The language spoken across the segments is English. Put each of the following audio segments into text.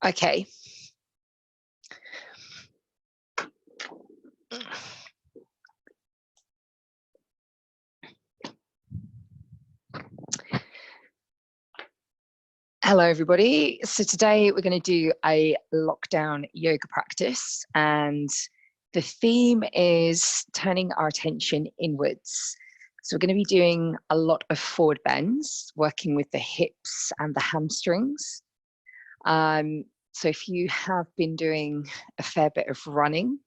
Okay. Hello, everybody. So today we're going to do a lockdown yoga practice, and the theme is turning our attention inwards. So we're going to be doing a lot of forward bends, working with the hips and the hamstrings. So if you have been doing a fair bit of running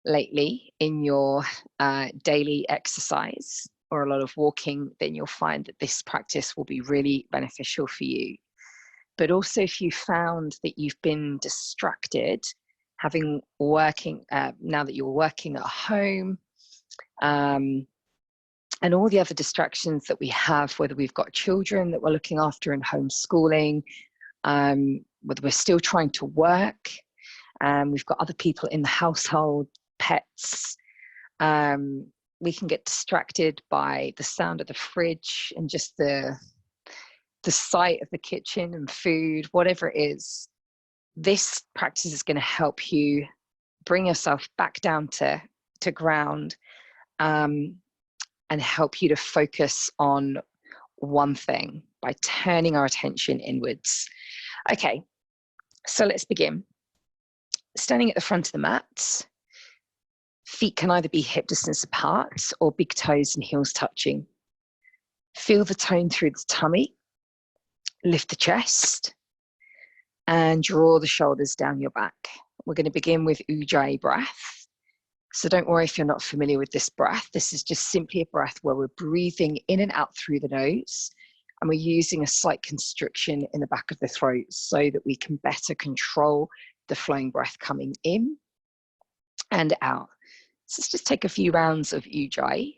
lately in your daily exercise, or a lot of walking, then you'll find that this practice will be really beneficial for you. But also, if you found that you've been distracted, now that you're working at home, and all the other distractions that we have, whether we've got children that we're looking after in homeschooling, whether we're still trying to work, we've got other people in the household, pets, we can get distracted by the sound of the fridge and just the sight of the kitchen and food, whatever it is. This practice is going to help you bring yourself back down to ground, and help you to focus on one thing by turning our attention inwards. Okay, so let's begin. Standing at the front of the mat, feet can either be hip distance apart or big toes and heels touching. Feel the tone through the tummy. Lift the chest and draw the shoulders down your back. We're going to begin with Ujjayi breath. So don't worry if you're not familiar with this breath. This is just simply a breath where we're breathing in and out through the nose, and we're using a slight constriction in the back of the throat so that we can better control the flowing breath coming in and out. So let's just take a few rounds of Ujjayi.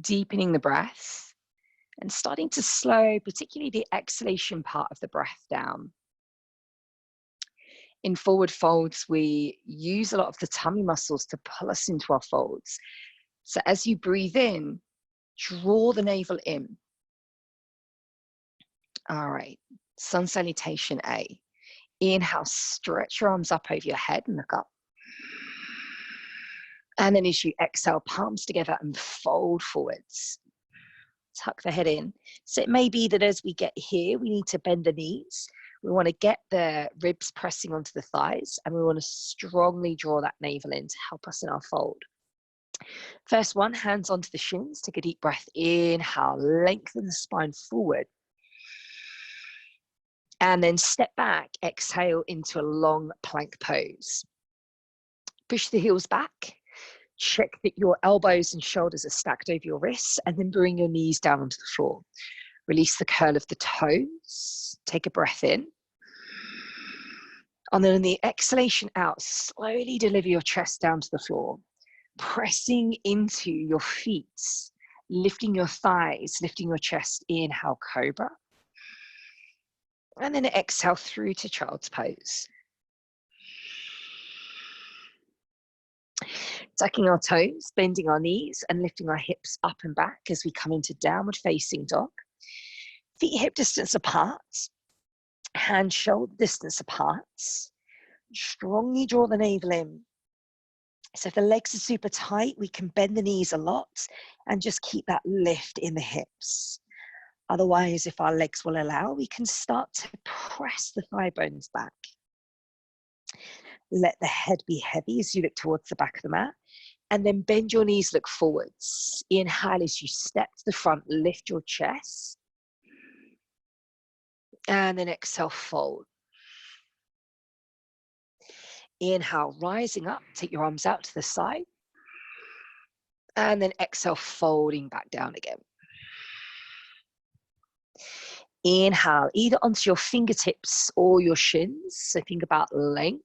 Deepening the breath and starting to slow, particularly the exhalation part of the breath down. In forward folds, we use a lot of the tummy muscles to pull us into our folds. So as you breathe in, draw the navel in. All right, sun salutation A. Inhale, stretch your arms up over your head and look up. And then as you exhale, palms together and fold forwards. Tuck the head in. So it may be that as we get here, we need to bend the knees. We want to get the ribs pressing onto the thighs, and we want to strongly draw that navel in to help us in our fold. First one, hands onto the shins. Take a deep breath. Inhale, lengthen the spine forward. And then step back, exhale into a long plank pose. Push the heels back. Check that your elbows and shoulders are stacked over your wrists, and then bring your knees down onto the floor. Release the curl of the toes. Take a breath in. And then on the exhalation out, slowly deliver your chest down to the floor, pressing into your feet, lifting your thighs, lifting your chest. Inhale, cobra. And then exhale through to child's pose. Tucking our toes, bending our knees, and lifting our hips up and back as we come into downward facing dog. Feet hip distance apart, hands shoulder distance apart. Strongly draw the navel in. So if the legs are super tight, we can bend the knees a lot and just keep that lift in the hips. Otherwise, if our legs will allow, we can start to press the thigh bones back. Let the head be heavy as you look towards the back of the mat, and then bend your knees, look forwards. Inhale as you step to the front, lift your chest, and then exhale, fold. Inhale, rising up, take your arms out to the side, and then exhale, folding back down again. Inhale, either onto your fingertips or your shins, so think about length.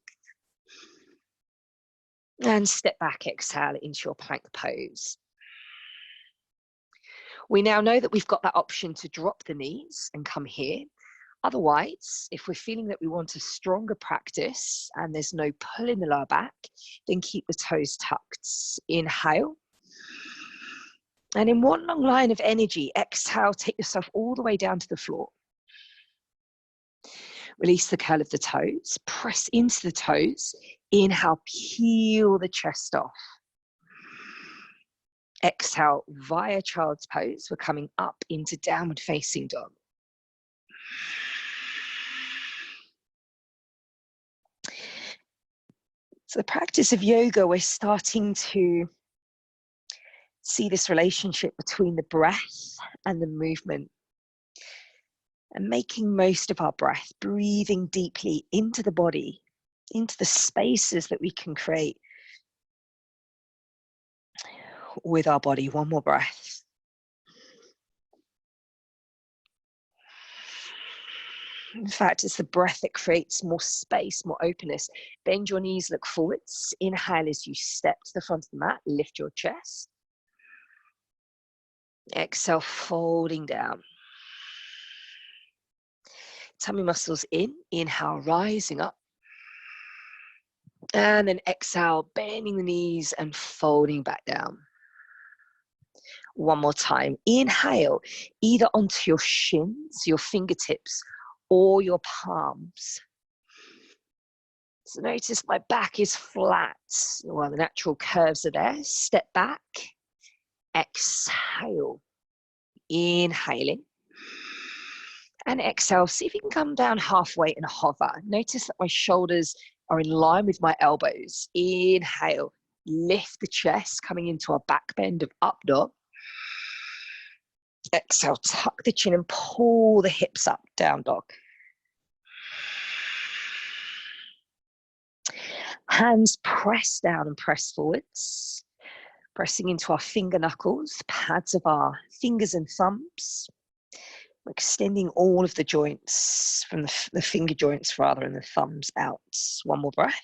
And step back, exhale into your plank pose. We now know that we've got that option to drop the knees and come here. Otherwise, if we're feeling that we want a stronger practice and there's no pull in the lower back, then keep the toes tucked. Inhale. And in one long line of energy, exhale, take yourself all the way down to the floor. Release the curl of the toes, press into the toes. Inhale, peel the chest off. Exhale, via child's pose, we're coming up into downward facing dog. So the practice of yoga, we're starting to see this relationship between the breath and the movement. And making most of our breath, breathing deeply into the body, into the spaces that we can create with our body. One more breath. In fact, it's the breath that creates more space, more openness. Bend your knees, look forwards. Inhale as you step to the front of the mat, lift your chest. Exhale, folding down. Tummy muscles in, inhale, rising up. And then exhale, bending the knees and folding back down. One more time. Inhale, either onto your shins, your fingertips, or your palms. So notice my back is flat. Well, the natural curves are there. Step back. Exhale. Inhaling. And exhale. See if you can come down halfway and hover. Notice that my shoulders are in line with my elbows. Inhale. Lift the chest, coming into a back bend of up dog. Exhale, tuck the chin and pull the hips up, down dog. Hands press down and press forwards. Pressing into our finger knuckles, pads of our fingers and thumbs. We're extending all of the joints, from the finger joints rather, and the thumbs out. One more breath.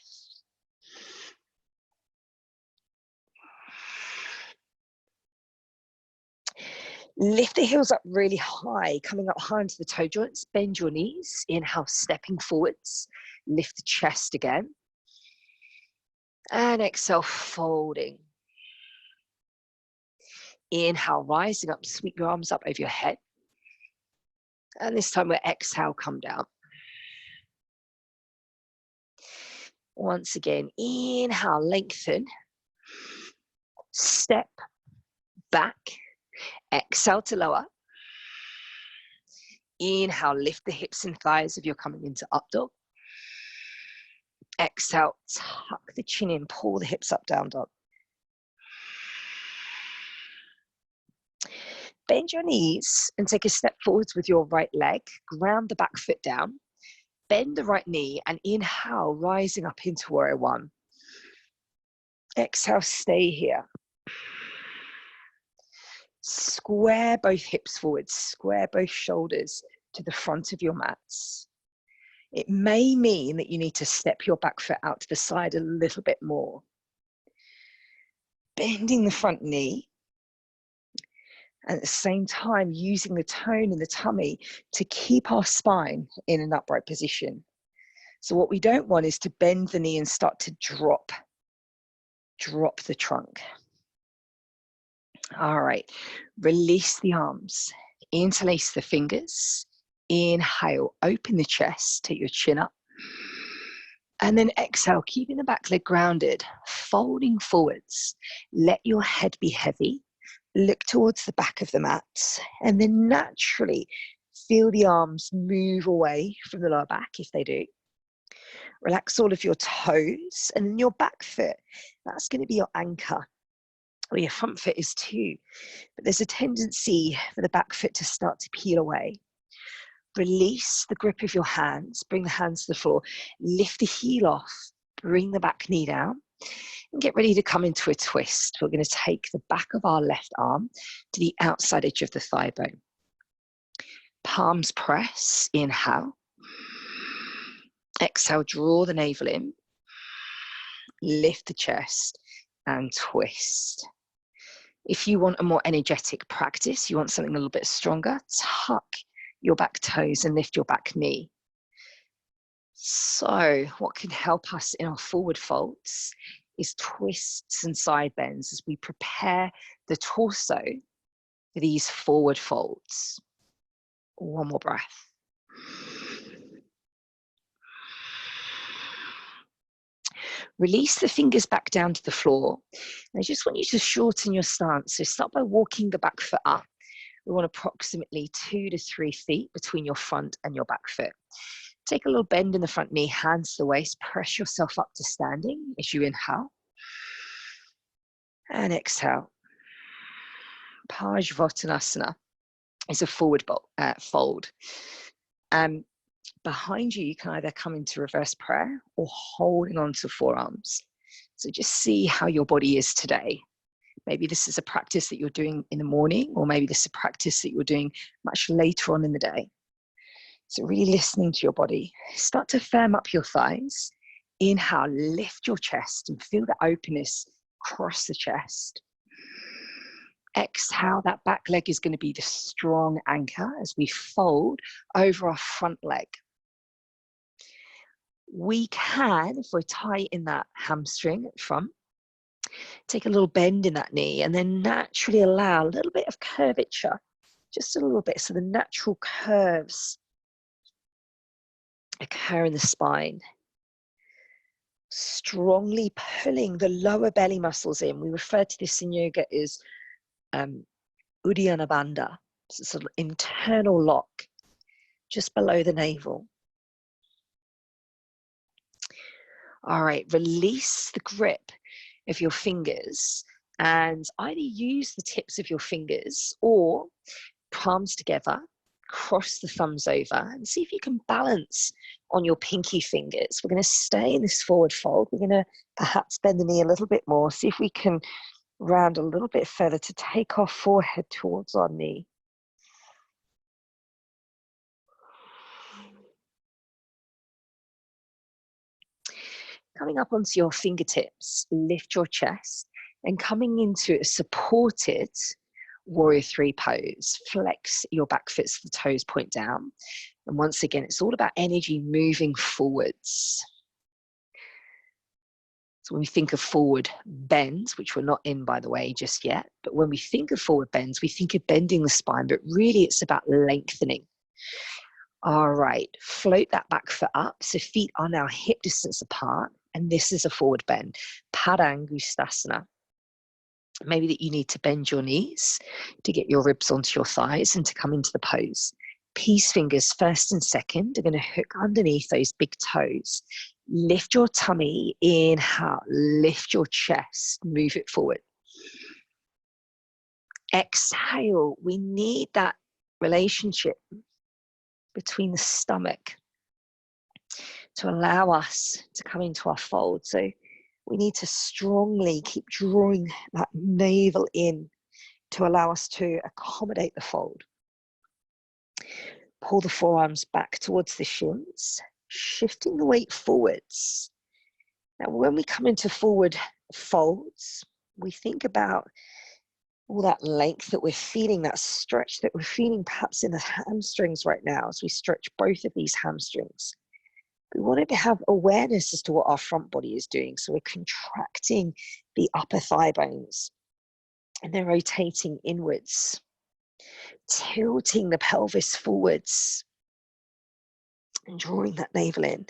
Lift the heels up really high, coming up high into the toe joints. Bend your knees. Inhale, stepping forwards. Lift the chest again. And exhale, folding. Inhale, rising up. Sweep your arms up over your head. And this time we'll exhale, come down. Once again, inhale, lengthen. Step back. Exhale to lower. Inhale, lift the hips and thighs if you're coming into up dog. Exhale, tuck the chin in, pull the hips up, down dog. Bend your knees and take a step forwards with your right leg. Ground the back foot down. Bend the right knee and inhale, rising up into warrior one. Exhale, stay here. Square both hips forward, square both shoulders to the front of your mats. It may mean that you need to step your back foot out to the side a little bit more. Bending the front knee, and at the same time using the tone in the tummy to keep our spine in an upright position. So what we don't want is to bend the knee and start to drop the trunk. All right, release the arms, interlace the fingers, inhale, open the chest, take your chin up, and then exhale, keeping the back leg grounded, folding forwards, let your head be heavy, look towards the back of the mat, and then naturally feel the arms move away from the lower back if they do. Relax all of your toes, and then your back foot, that's going to be your anchor. Well, your front foot is too, but there's a tendency for the back foot to start to peel away. Release the grip of your hands, bring the hands to the floor, lift the heel off, bring the back knee down, and get ready to come into a twist. We're going to take the back of our left arm to the outside edge of the thigh bone. Palms press, inhale. Exhale, draw the navel in, lift the chest, and twist. If you want a more energetic practice, you want something a little bit stronger, tuck your back toes and lift your back knee. So what can help us in our forward folds is twists and side bends as we prepare the torso for these forward folds. One more breath. Release the fingers back down to the floor. And I just want you to shorten your stance. So start by walking the back foot up. We want approximately 2 to 3 feet between your front and your back foot. Take a little bend in the front knee, hands to the waist. Press yourself up to standing as you inhale. And exhale. Parsvottanasana is a forward fold. Behind you, you can either come into reverse prayer or holding on to forearms. So just see how your body is today. Maybe this is a practice that you're doing in the morning, or maybe this is a practice that you're doing much later on in the day. So really listening to your body. Start to firm up your thighs. Inhale, lift your chest and feel the openness across the chest. Exhale, that back leg is going to be the strong anchor as we fold over our front leg. We can, if we're tight in that hamstring at front, take a little bend in that knee and then naturally allow a little bit of curvature, just a little bit, so the natural curves occur in the spine. Strongly pulling the lower belly muscles in. We refer to this in yoga as Uddiyana Bandha. So it's an internal lock just below the navel. All right, release the grip of your fingers and either use the tips of your fingers or palms together, cross the thumbs over and see if you can balance on your pinky fingers. We're going to stay in this forward fold. We're going to perhaps bend the knee a little bit more, see if we can round a little bit further to take our forehead towards our knee. Coming up onto your fingertips, lift your chest and coming into a supported warrior 3 pose. Flex your back foot so the toes point down. And once again, it's all about energy moving forwards. So when we think of forward bends, which we're not in, by the way, just yet, but when we think of forward bends, we think of bending the spine, but really it's about lengthening. All right, float that back foot up. So feet are now hip distance apart, and this is a forward bend, Padangusthasana. Maybe that you need to bend your knees to get your ribs onto your thighs and to come into the pose. Peace fingers first and second are going to hook underneath those big toes. Lift your tummy, inhale, lift your chest, move it forward. Exhale, we need that relationship between the stomach to allow us to come into our fold. So we need to strongly keep drawing that navel in to allow us to accommodate the fold. Pull the forearms back towards the shins, shifting the weight forwards. Now, when we come into forward folds, we think about all that length that we're feeling, that stretch that we're feeling perhaps in the hamstrings right now as we stretch both of these hamstrings. We want to have awareness as to what our front body is doing. So we're contracting the upper thigh bones and they're rotating inwards, tilting the pelvis forwards and drawing that navel in.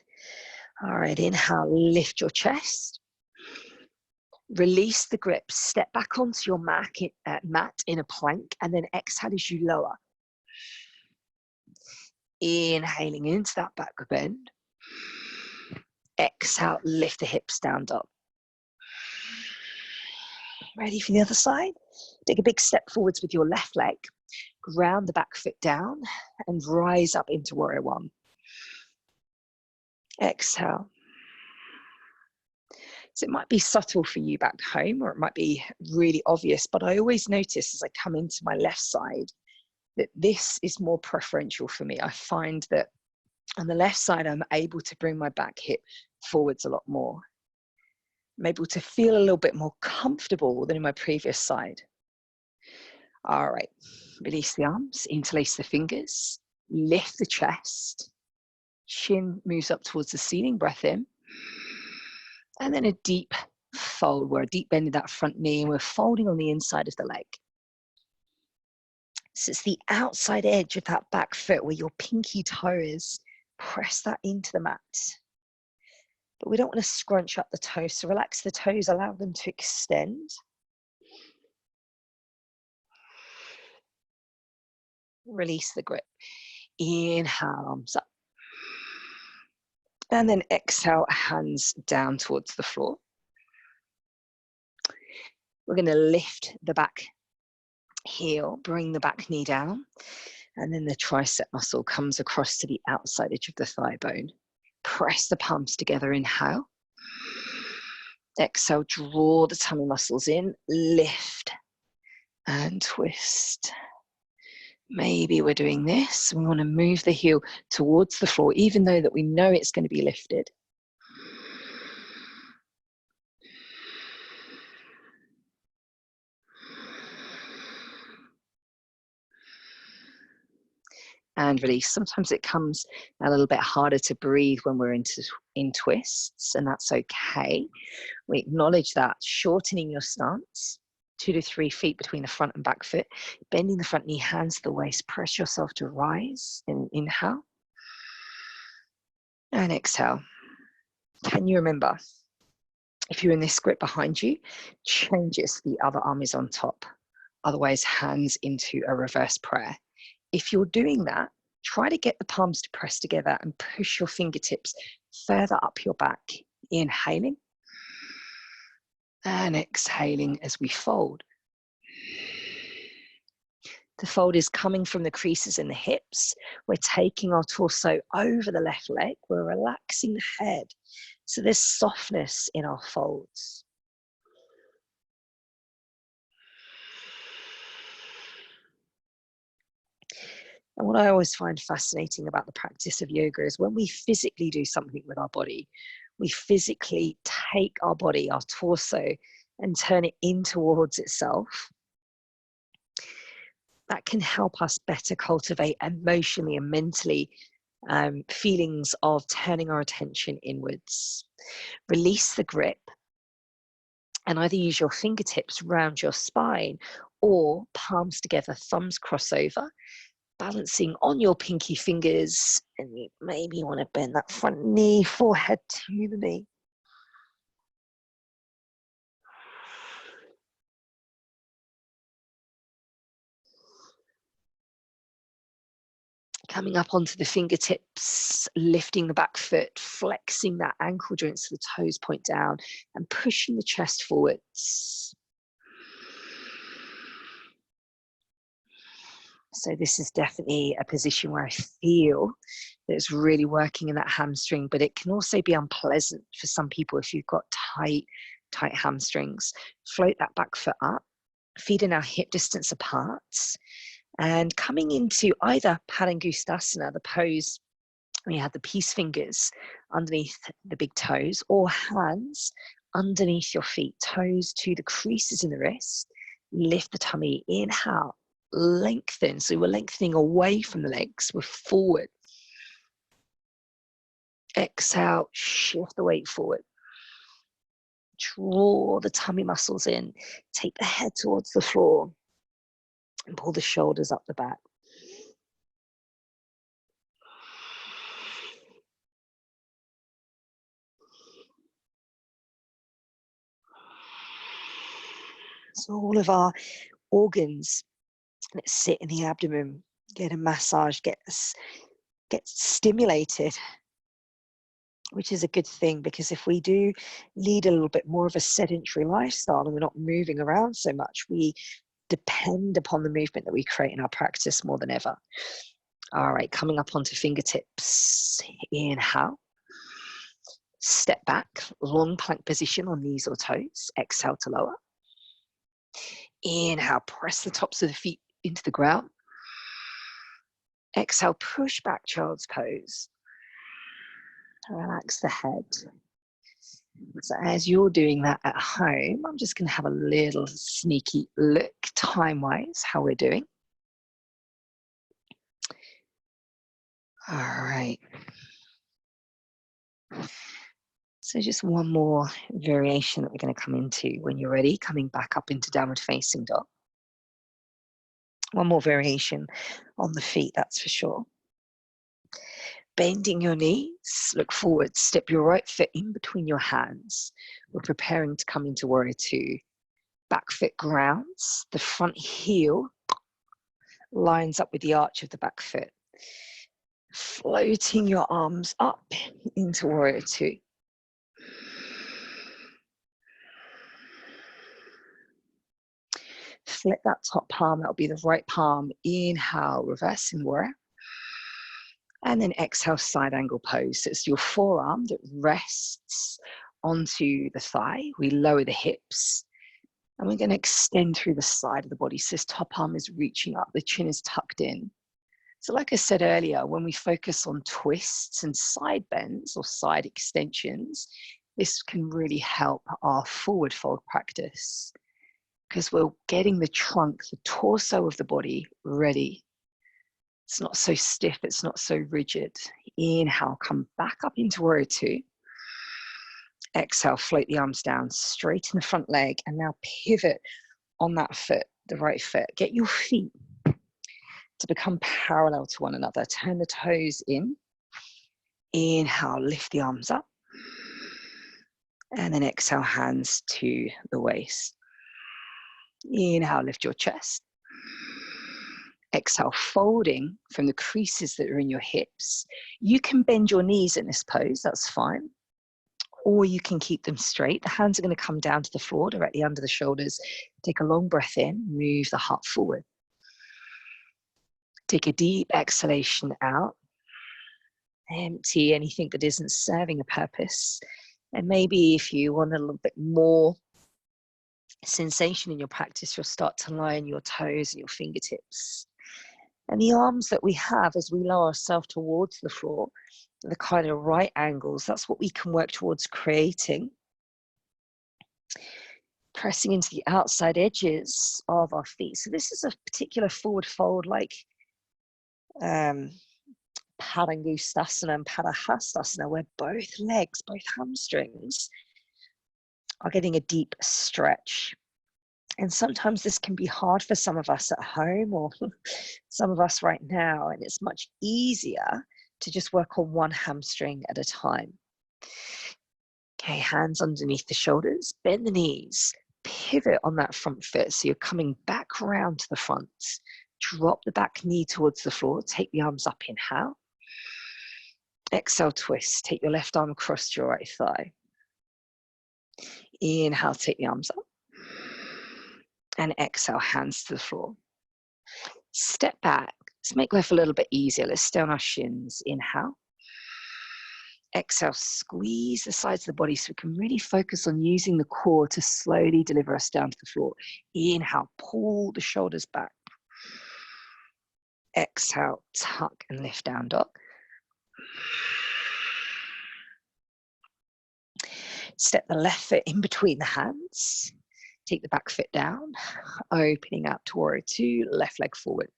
All right, inhale, lift your chest. Release the grip, step back onto your mat in a plank, and then exhale as you lower. Inhaling into that back bend. Exhale, lift the hips down, dog. Ready for the other side? Take a big step forwards with your left leg. Ground the back foot down and rise up into warrior 1. Exhale. So it might be subtle for you back home, or it might be really obvious, but I always notice as I come into my left side that this is more preferential for me. I find that on the left side, I'm able to bring my back hip forwards a lot more. I'm able to feel a little bit more comfortable than in my previous side. All right, release the arms, interlace the fingers, lift the chest, chin moves up towards the ceiling, breath in, and then a deep fold, where a deep bend in that front knee, and we're folding on the inside of the leg. So it's the outside edge of that back foot where your pinky toe is. Press that into the mat. But we don't want to scrunch up the toes, so relax the toes, allow them to extend. Release the grip. Inhale, arms up. And then exhale, hands down towards the floor. We're going to lift the back heel, bring the back knee down, and then the tricep muscle comes across to the outside edge of the thigh bone. Press the palms together, inhale. Exhale, draw the tummy muscles in, lift and twist. Maybe we're doing this. We want to move the heel towards the floor, even though that we know it's going to be lifted. And release. Sometimes it comes a little bit harder to breathe when we're in twists, and that's okay. We acknowledge that. Shortening your stance, 2 to 3 feet between the front and back foot, bending the front knee, hands to the waist, press yourself to rise, and inhale. And exhale. Can you remember, if you're in this grip behind you, change it so the other arm is on top. Otherwise, hands into a reverse prayer. If you're doing that, try to get the palms to press together and push your fingertips further up your back. Inhaling and exhaling as we fold. The fold is coming from the creases in the hips. We're taking our torso over the left leg. We're relaxing the head. So there's softness in our folds. And what I always find fascinating about the practice of yoga is when we physically do something with our body, we physically take our body, our torso, and turn it in towards itself. That can help us better cultivate emotionally and mentally feelings of turning our attention inwards. Release the grip and either use your fingertips round your spine or palms together, thumbs cross over, balancing on your pinky fingers, and you maybe want to bend that front knee, forehead to the knee. Coming up onto the fingertips, lifting the back foot, flexing that ankle joint so the toes point down, and pushing the chest forwards. So this is definitely a position where I feel that it's really working in that hamstring, but it can also be unpleasant for some people if you've got tight hamstrings. Float that back foot up, feet are now hip distance apart, and coming into either Padangustasana, the pose where you have the peace fingers underneath the big toes, or hands underneath your feet, toes to the creases in the wrist. Lift the tummy, inhale, lengthen. So we're lengthening away from the legs, we're forward. Exhale, shift the weight forward. Draw the tummy muscles in, take the head towards the floor, and pull the shoulders up the back. So all of our organs, let's sit in the abdomen, get a massage, get stimulated, which is a good thing, because if we do lead a little bit more of a sedentary lifestyle and we're not moving around so much, we depend upon the movement that we create in our practice more than ever. All right, coming up onto fingertips. Inhale. Step back, long plank position on knees or toes. Exhale to lower. Inhale, press the tops of the feet into the ground. Exhale, push back, child's pose. Relax the head. So as you're doing that at home, I'm just going to have a little sneaky look time-wise how we're doing. All right. So just one more variation that we're going to come into when you're ready, coming back up into downward facing dog. One more variation on the feet, that's for sure. Bending your knees, look forward, step your right foot in between your hands. We're preparing to come into warrior two. Back foot grounds, the front heel lines up with the arch of the back foot. Floating your arms up into warrior two. Flip that top palm, that'll be the right palm. Inhale, reversing warrior. And then exhale, side angle pose. So it's your forearm that rests onto the thigh. We lower the hips. And we're going to extend through the side of the body. So this top arm is reaching up, the chin is tucked in. So like I said earlier, when we focus on twists and side bends or side extensions, this can really help our forward fold practice because we're getting the trunk, the torso of the body ready. It's not so stiff, it's not so rigid. Inhale, come back up into warrior two. Exhale, float the arms down, straighten the front leg, and now pivot on that foot, the right foot. Get your feet to become parallel to one another. Turn the toes in. Inhale, lift the arms up. And then exhale, hands to the waist. Inhale, lift your chest. Exhale, folding from the creases that are in your hips. You can bend your knees in this pose, that's fine. Or you can keep them straight. The hands are going to come down to the floor, directly under the shoulders. Take a long breath in, move the heart forward. Take a deep exhalation out. Empty anything that isn't serving a purpose. And maybe if you want a little bit more sensation in your practice, you'll start to line your toes and your fingertips. And the arms that we have as we lower ourselves towards the floor, the kind of right angles, that's what we can work towards creating. Pressing into the outside edges of our feet. So this is a particular forward fold like Padangustasana and Padahastasana, where both legs, both hamstrings are getting a deep stretch. And sometimes this can be hard for some of us at home or some of us right now, and it's much easier to just work on one hamstring at a time. Okay, hands underneath the shoulders, bend the knees, pivot on that front foot. So you're coming back around to the front. Drop the back knee towards the floor, take the arms up, inhale. Exhale, twist, take your left arm across your right thigh. Inhale, take the arms up. And exhale, hands to the floor. Step back. Let's make life a little bit easier. Let's stay on our shins. Inhale. Exhale, squeeze the sides of the body so we can really focus on using the core to slowly deliver us down to the floor. Inhale, pull the shoulders back. Exhale, tuck and lift down dog. Step the left foot in between the hands. Take the back foot down, opening out to warrior two, left leg forward.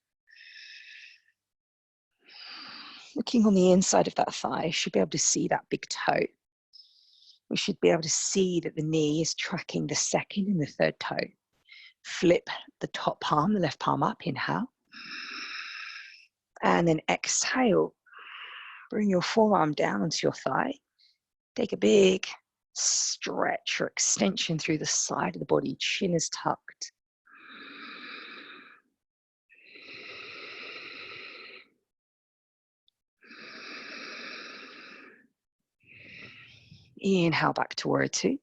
Looking on the inside of that thigh, you should be able to see that big toe. We should be able to see that the knee is tracking the second and the third toe. Flip the top palm, the left palm up, inhale. And then exhale. Bring your forearm down onto your thigh. Take a big stretch or extension through the side of the body. Chin is tucked. Inhale back to warrior two.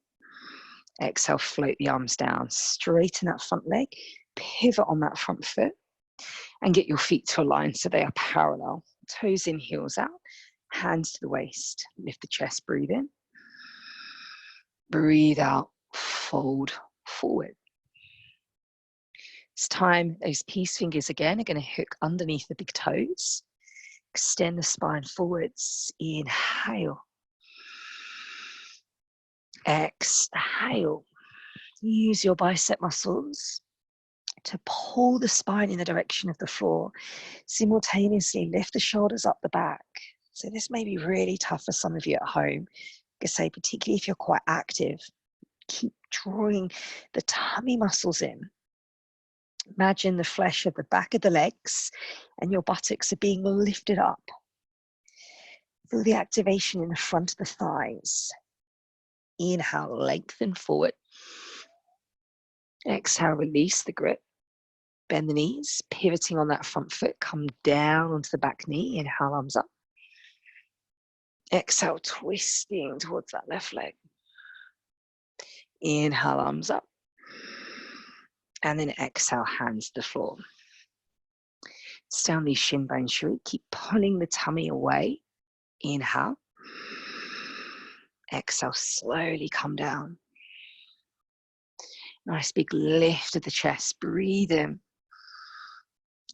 Exhale, float the arms down. Straighten that front leg. Pivot on that front foot. And get your feet to align so they are parallel. Toes in, heels out. Hands to the waist. Lift the chest, breathe in. Breathe out, fold forward. It's time, those peace fingers again are going to hook underneath the big toes. Extend the spine forwards. Inhale. Exhale. Use your bicep muscles to pull the spine in the direction of the floor. Simultaneously lift the shoulders up the back. So this may be really tough for some of you at home. I say, particularly if you're quite active, keep drawing the tummy muscles in. Imagine the flesh of the back of the legs and your buttocks are being lifted up. Feel the activation in the front of the thighs. Inhale, lengthen forward. Exhale, release the grip. Bend the knees, pivoting on that front foot. Come down onto the back knee. Inhale, arms up. Exhale, twisting towards that left leg. Inhale, arms up. And then exhale, hands to the floor. Stay on these shin bones, shall we? Keep pulling the tummy away. Inhale. Exhale, slowly come down. Nice big lift of the chest. Breathe in.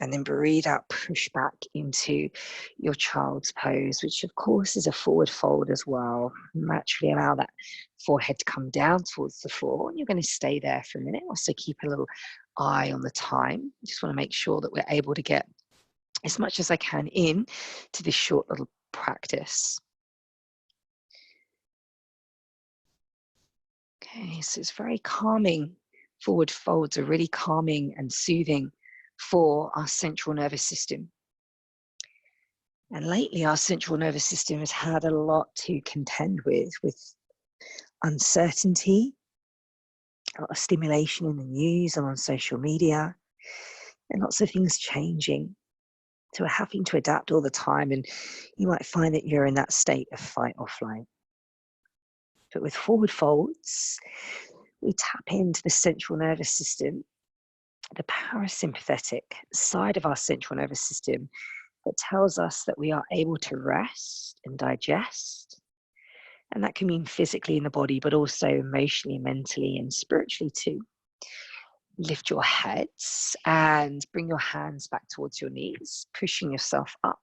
And then breathe out, push back into your child's pose, which of course is a forward fold as well. Naturally allow that forehead to come down towards the floor. And you're going to stay there for a minute. Also keep a little eye on the time. Just want to make sure that we're able to get as much as I can in to this short little practice. Okay, so it's very calming. Forward folds are really calming and soothing for our central nervous system. And lately our central nervous system has had a lot to contend with uncertainty, a lot of stimulation in the news and on social media, and lots of things changing. So we're having to adapt all the time, and you might find that you're in that state of fight or flight. But with forward folds, we tap into the central nervous system, the parasympathetic side of our central nervous system that tells us that we are able to rest and digest. And that can mean physically in the body, but also emotionally, mentally, and spiritually too. Lift your heads and bring your hands back towards your knees, pushing yourself up.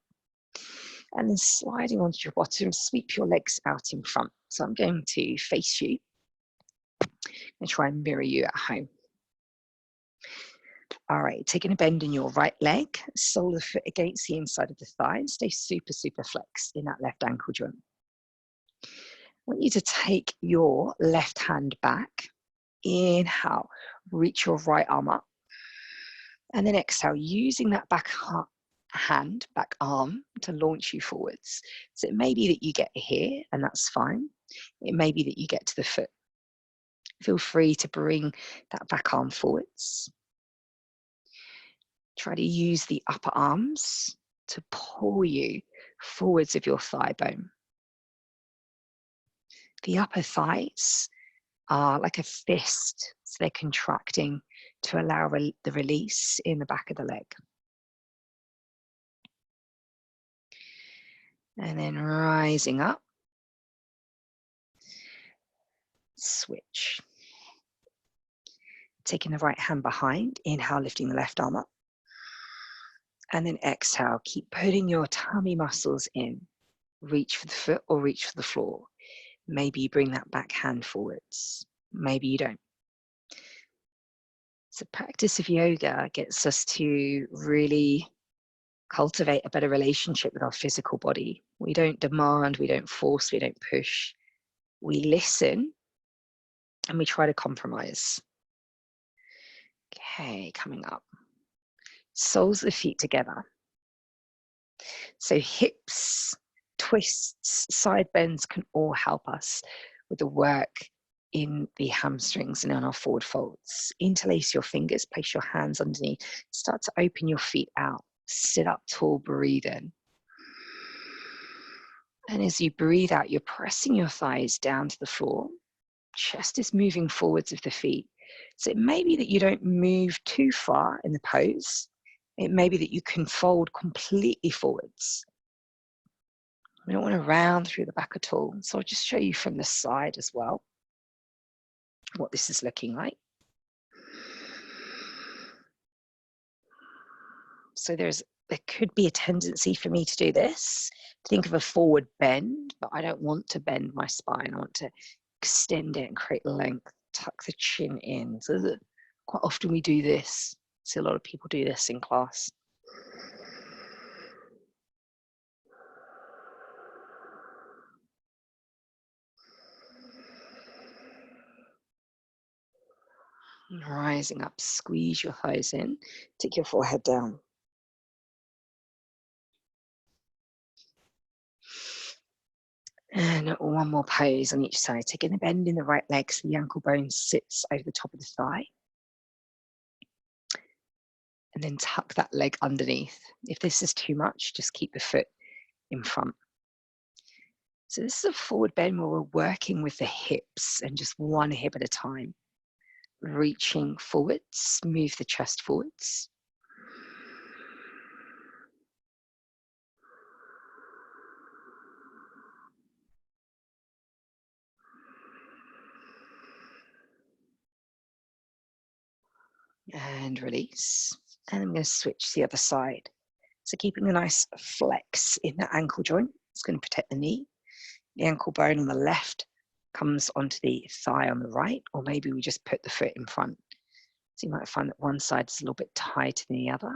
And then sliding onto your bottom, sweep your legs out in front. So I'm going to face you and try and mirror you at home. All right, taking a bend in your right leg, sole of the foot against the inside of the thigh, and stay super, super flexed in that left ankle joint. I want you to take your left hand back. Inhale, reach your right arm up. And then exhale, using that back arm to launch you forwards. So it may be that you get here, and that's fine. It may be that you get to the foot. Feel free to bring that back arm forwards. Try to use the upper arms to pull you forwards of your thigh bone. The upper thighs are like a fist, so they're contracting to allow the release in the back of the leg. And then rising up, switch. Taking the right hand behind, inhale, lifting the left arm up. And then exhale, keep putting your tummy muscles in. Reach for the foot or reach for the floor. Maybe you bring that back hand forwards. Maybe you don't. So practice of yoga gets us to really cultivate a better relationship with our physical body. We don't demand, we don't force, we don't push. We listen and we try to compromise. Okay, coming up. Soles of the feet together. So hips, twists, side bends can all help us with the work in the hamstrings and on our forward folds. Interlace your fingers, place your hands underneath. Start to open your feet out. Sit up tall, breathe in. And as you breathe out, you're pressing your thighs down to the floor. Chest is moving forwards of the feet. So it may be that you don't move too far in the pose. It may be that you can fold completely forwards. We don't want to round through the back at all. So I'll just show you from the side as well what this is looking like. So there could be a tendency for me to do this, to think of a forward bend, but I don't want to bend my spine. I want to extend it and create length. Tuck the chin in. So that quite often we do this. I see a lot of people do this in class. And rising up, squeeze your thighs in, take your forehead down. And one more pose on each side, taking a bend in the right leg so the ankle bone sits over the top of the thigh. And then tuck that leg underneath. If this is too much, just keep the foot in front. So this is a forward bend where we're working with the hips and just one hip at a time. Reaching forwards, move the chest forwards. And release. And I'm going to switch to the other side. So keeping a nice flex in the ankle joint. It's going to protect the knee. The ankle bone on the left comes onto the thigh on the right, or maybe we just put the foot in front. So you might find that one side is a little bit tighter than the other.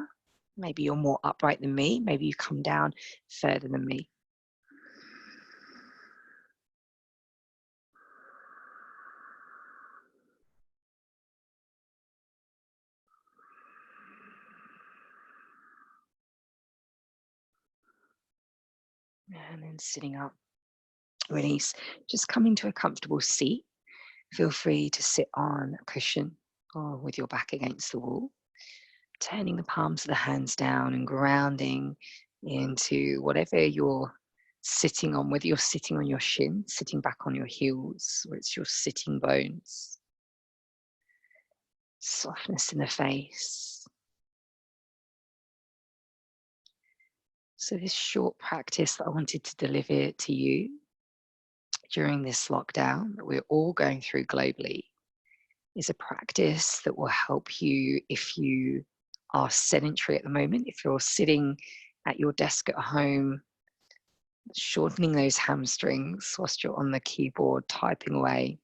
Maybe you're more upright than me. Maybe you come down further than me. And then sitting up, release. Just coming to a comfortable seat. Feel free to sit on a cushion or with your back against the wall. Turning the palms of the hands down and grounding into whatever you're sitting on, whether you're sitting on your shin, sitting back on your heels, or it's your sitting bones. Softness in the face. So this short practice that I wanted to deliver to you during this lockdown that we're all going through globally is a practice that will help you if you are sedentary at the moment, if you're sitting at your desk at home, shortening those hamstrings whilst you're on the keyboard typing away,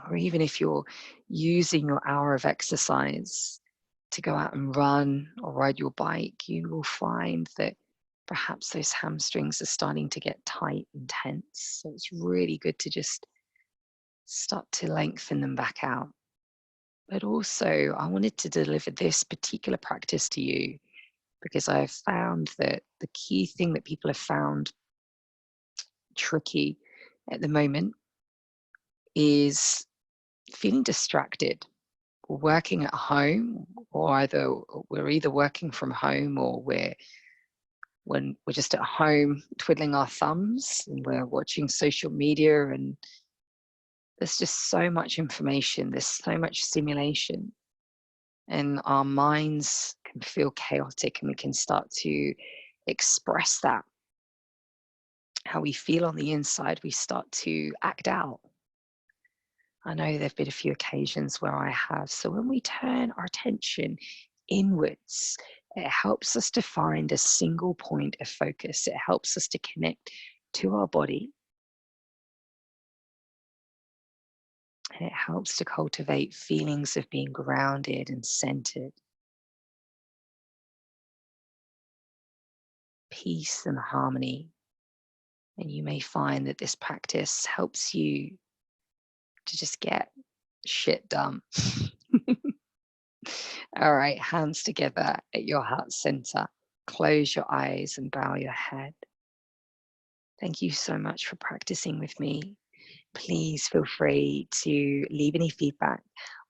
or even if you're using your hour of exercise to go out and run or ride your bike, you will find that perhaps those hamstrings are starting to get tight and tense. So it's really good to just start to lengthen them back out. But also, I wanted to deliver this particular practice to you because I've found that the key thing that people have found tricky at the moment is feeling distracted. We're working at home, or we're either working from home or when we're just at home twiddling our thumbs and we're watching social media, and there's just so much information, there's so much stimulation, and our minds can feel chaotic, and we can start to express that. How we feel on the inside, we start to act out. I know there have been a few occasions where I have. So when we turn our attention inwards, it helps us to find a single point of focus. It helps us to connect to our body. And it helps to cultivate feelings of being grounded and centered. Peace and harmony. And you may find that this practice helps you to just get shit done. All right, hands together at your heart center. Close your eyes and bow your head. Thank you so much for practicing with me. Please feel free to leave any feedback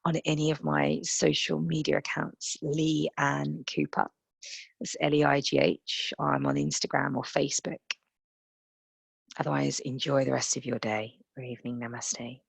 on any of my social media accounts, Leigh Ann Cooper. That's Leigh. I'm on Instagram or Facebook. Otherwise, enjoy the rest of your day or evening. Namaste.